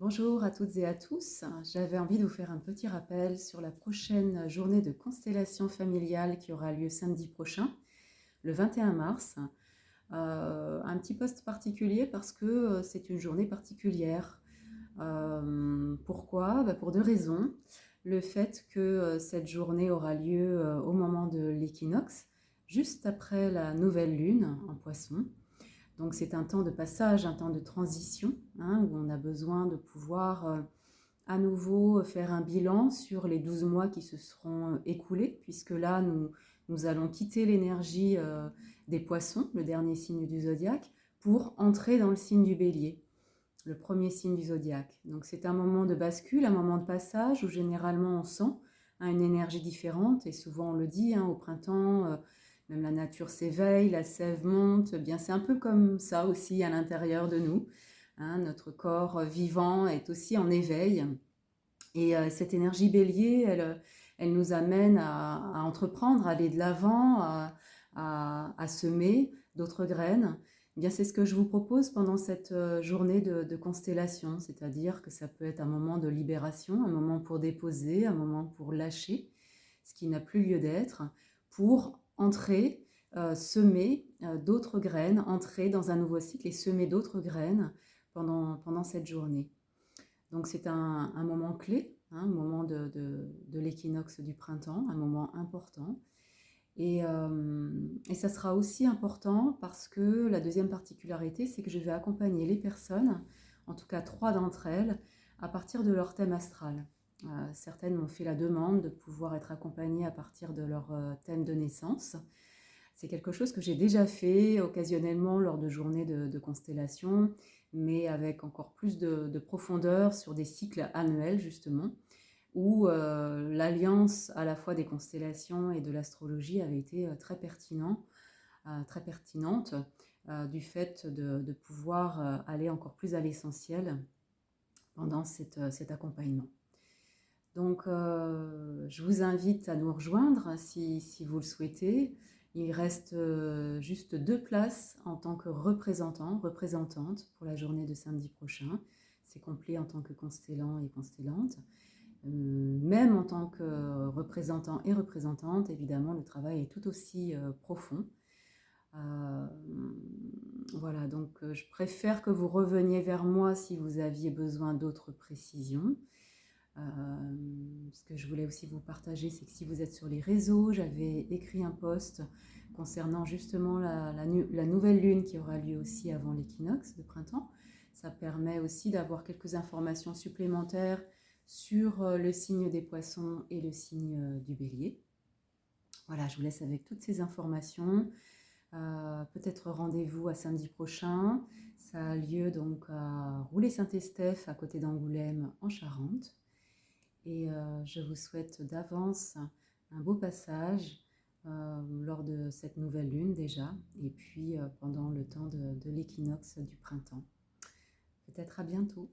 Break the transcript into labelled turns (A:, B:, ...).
A: Bonjour à toutes et à tous. J'avais envie de vous faire un petit rappel sur la prochaine journée de constellation familiale qui aura lieu samedi prochain, le 21 mars. Un petit post particulier parce que c'est une journée particulière. Pourquoi? Pour deux raisons. Le fait que cette journée aura lieu au moment de l'équinoxe, juste après la nouvelle lune en Poisson. Donc c'est un temps de passage, un temps de transition, où on a besoin de pouvoir à nouveau faire un bilan sur les 12 mois qui se seront écoulés, puisque là, nous allons quitter l'énergie des poissons, le dernier signe du zodiaque, pour entrer dans le signe du bélier, le premier signe du zodiaque. Donc c'est un moment de bascule, un moment de passage où généralement on sent une énergie différente, et souvent on le dit, au printemps, même la nature s'éveille, la sève monte, bien c'est un peu comme ça aussi à l'intérieur de nous. Notre corps vivant est aussi en éveil. Et cette énergie bélier, elle nous amène à entreprendre, à aller de l'avant, à semer d'autres graines. Eh bien, c'est ce que je vous propose pendant cette journée de constellation, c'est-à-dire que ça peut être un moment de libération, un moment pour déposer, un moment pour lâcher ce qui n'a plus lieu d'être, pour entrer, semer d'autres graines, entrer dans un nouveau cycle et semer d'autres graines pendant cette journée. Donc c'est un moment clé, un moment de l'équinoxe du printemps, un moment important. Et ça sera aussi important parce que la deuxième particularité, c'est que je vais accompagner les personnes, en tout cas 3 d'entre elles, à partir de leur thème astral. Certaines m'ont fait la demande de pouvoir être accompagnées à partir de leur thème de naissance. C'est quelque chose que j'ai déjà fait occasionnellement lors de journées de constellation, mais avec encore plus de profondeur sur des cycles annuels justement, où l'alliance à la fois des constellations et de l'astrologie avait été très pertinente du fait de pouvoir aller encore plus à l'essentiel pendant cet accompagnement. Donc, je vous invite à nous rejoindre si vous le souhaitez. Il reste juste 2 places en tant que représentante pour la journée de samedi prochain. C'est complet en tant que constellant et constellante. Même en tant que représentant et représentante, évidemment, le travail est tout aussi profond. Voilà, donc je préfère que vous reveniez vers moi si vous aviez besoin d'autres précisions. Ce que je voulais aussi vous partager, c'est que si vous êtes sur les réseaux, j'avais écrit un post concernant justement la nouvelle lune qui aura lieu aussi avant l'équinoxe de printemps. Ça permet aussi d'avoir quelques informations supplémentaires sur le signe des poissons et le signe du bélier. Voilà, je vous laisse avec toutes ces informations. Peut-être rendez-vous à samedi prochain. Ça a lieu donc à Roulet-Saint-Estèphe, à côté d'Angoulême, en Charente. Et je vous souhaite d'avance un beau passage lors de cette nouvelle lune déjà, et puis pendant le temps de l'équinoxe du printemps. Peut-être à bientôt.